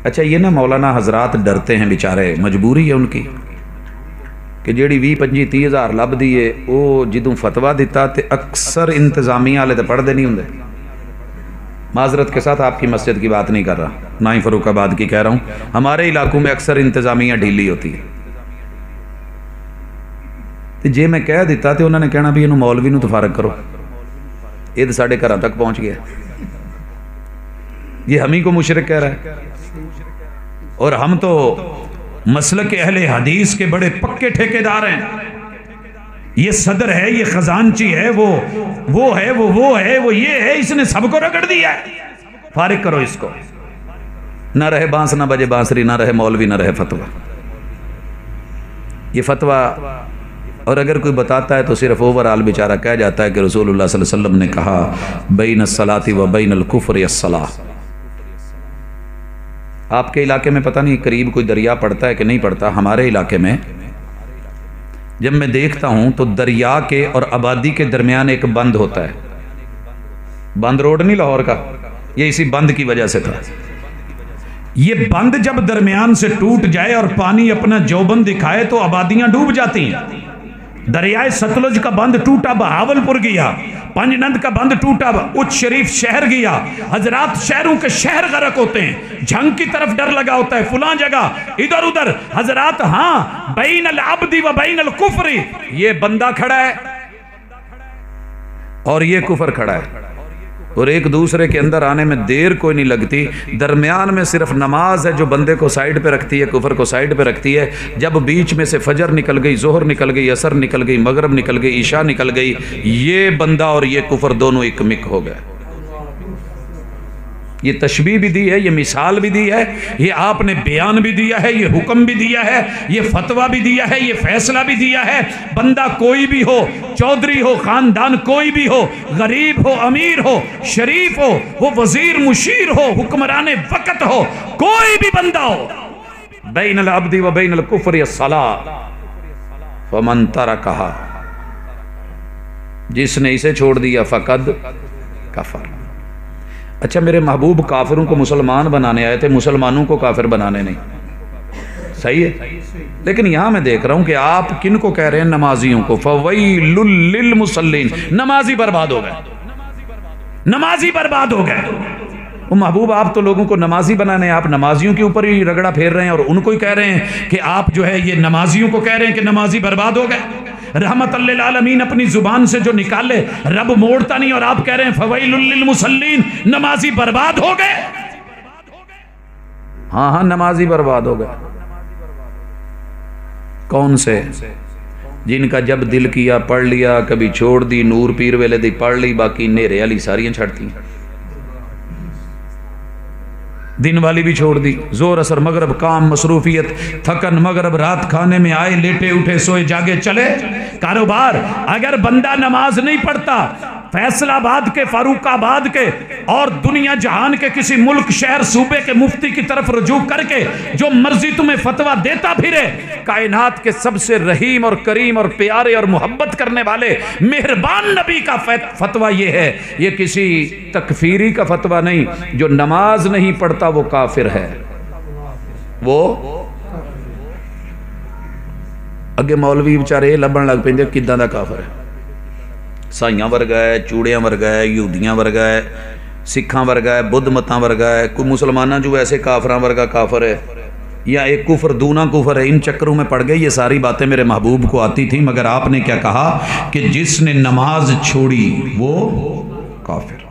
अच्छा ये ना मौलाना हजरात डरते हैं बेचारे, मजबूरी है उनकी कि जेड़ी 20-25-30 हज़ार लभदी है वो जो फतवा दिता तो अक्सर इंतजामिया वाले तो पढ़ते नहीं होंगे। माजरत के साथ आपकी मस्जिद की बात नहीं कर रहा, ना ही फरुखाबाद की कह रहा हूँ, हमारे इलाकों में अक्सर इंतजामिया ढीली होती है। तो जे मैं कह दिता तो उन्होंने कहना भी इन्हू मौलवी नू तो फारग करो, ये तो साढ़े घर तक पहुँच गया, ये हम ही को मुशरिक कह रहा है। और हम तो मसलक के अहले हदीस के बड़े पक्के ठेकेदार हैं। ये सदर है, ये खजानची है, वो है, वो है, वो ये है, इसने सबको रगड़ दिया है, फारिग करो इसको। ना रहे बांस ना बजे बांसुरी, ना रहे मौलवी ना रहे फतवा। ये फतवा और अगर कोई बताता है तो सिर्फ ओवरऑल बेचारा कह जाता है कि रसूलुल्लाह सल्लल्लाहु अलैहि वसल्लम ने कहा बैन सलाती व बैन अल कुफ्र अस्सलाह। आपके इलाके में पता नहीं करीब कोई दरिया पड़ता है कि नहीं पड़ता, हमारे इलाके में जब मैं देखता हूं तो दरिया के और आबादी के दरमियान एक बंद होता है। बंद रोड नहीं लाहौर का, ये इसी बंद की वजह से था। ये बंद जब दरमियान से टूट जाए और पानी अपना जौबन दिखाए तो आबादियां डूब जाती हैं। दरियाए सतलुज का बंद टूटा, बहावलपुर गया, पंजनंद का बंद टूटा, उच्च शरीफ शहर गया, हजरात शहरों के शहर गर्क होते हैं, झंग की तरफ डर लगा होता है, फुला जगह इधर उधर हजरात। हाँ, बैन अल अब्दी व बैन अल कुफ्री, ये बंदा खड़ा है और ये कुफर खड़ा है, और एक दूसरे के अंदर आने में देर कोई नहीं लगती। दरमियान में सिर्फ नमाज है जो बंदे को साइड पे रखती है, कुफर को साइड पे रखती है। जब बीच में से फजर निकल गई, जोहर निकल गई, असर निकल गई, मगरब निकल गई, ईशा निकल गई, ये बंदा और ये कुफर दोनों एक मिक हो गए। ये तशबीह भी दी है, ये मिसाल भी दी है, ये आपने बयान भी दिया है, ये हुक्म भी दिया है, ये फतवा भी दिया है, ये फैसला भी दिया है। बंदा कोई भी हो, चौधरी हो, खानदान कोई भी हो, गरीब हो, अमीर हो, शरीफ हो, वो वजीर मुशीर हो, हुक्मरान वक्त हो, कोई भी बंदा हो, बैन अल अब्दी व बैन अल कुफ्र अस्सलाह फमन तरकहा, जिसने इसे छोड़ दिया फकद कफर। अच्छा, मेरे महबूब काफिरों को मुसलमान बनाने आए थे, मुसलमानों को काफिर बनाने नहीं। सही है, लेकिन यहां मैं देख रहा हूं कि आप किन को कह रहे हैं? नमाजियों को। फवैलुल लिल मुसल्लीन, नमाजी बर्बाद हो गए, नमाजी बर्बाद हो गए। वो महबूब, आप तो लोगों को नमाजी बनाने, आप नमाजियों के ऊपर ही रगड़ा फेर रहे हैं और उनको ही कह रहे हैं कि आप जो है ये नमाजियों को कह रहे हैं कि नमाजी बर्बाद हो गए। रहमत लिल आलमीन अपनी जुबान से जो निकाले रब मोड़ता नहीं, और आप कह रहे हैं फवैलुल लिल मुसल्लीन, नमाजी बर्बाद हो गए। हाँ हाँ, नमाजी बर्बाद हो गए। कौन से? जिनका जब दिल किया पढ़ लिया, कभी छोड़ दी, नूर पीर वेले दी पढ़ ली, बाकी नेरे वाली सारियां छड़ती, दिन वाली भी छोड़ दी। जोर असर मगरब काम मसरूफियत, थकन मगरब रात खाने में आए, लेटे उठे सोए जागे चले कारोबार। अगर बंदा नमाज नहीं पढ़ता, फैसलाबाद के, फारूकाबाद के और दुनिया जहान के किसी मुल्क शहर सूबे के मुफ्ती की तरफ रुजू करके जो मर्जी तुम्हें फतवा देता फिरे, कायनात के सबसे रहीम और करीम और प्यारे और मोहब्बत करने वाले मेहरबान नबी का फतवा ये है, ये किसी तकफीरी का फतवा नहीं। जो नमाज नहीं पढ़ता वो काफिर है। वो अगे मौलवी बेचारे लभन लग पेंदे किदां दा काफिर है। साइयां वर्गा है, चूड़ियां वर्गा है, यहूदियां वर्गा है, सिखां वर्गा है, बुद्ध मतां वर्गा है, कोई मुसलमाना जो ऐसे काफरां वर्गा काफर है, या एक कुफर दूना कुफर है। इन चक्करों में पड़ गए। ये सारी बातें मेरे महबूब को आती थी, मगर आपने क्या कहा कि जिसने नमाज छोड़ी वो काफिर।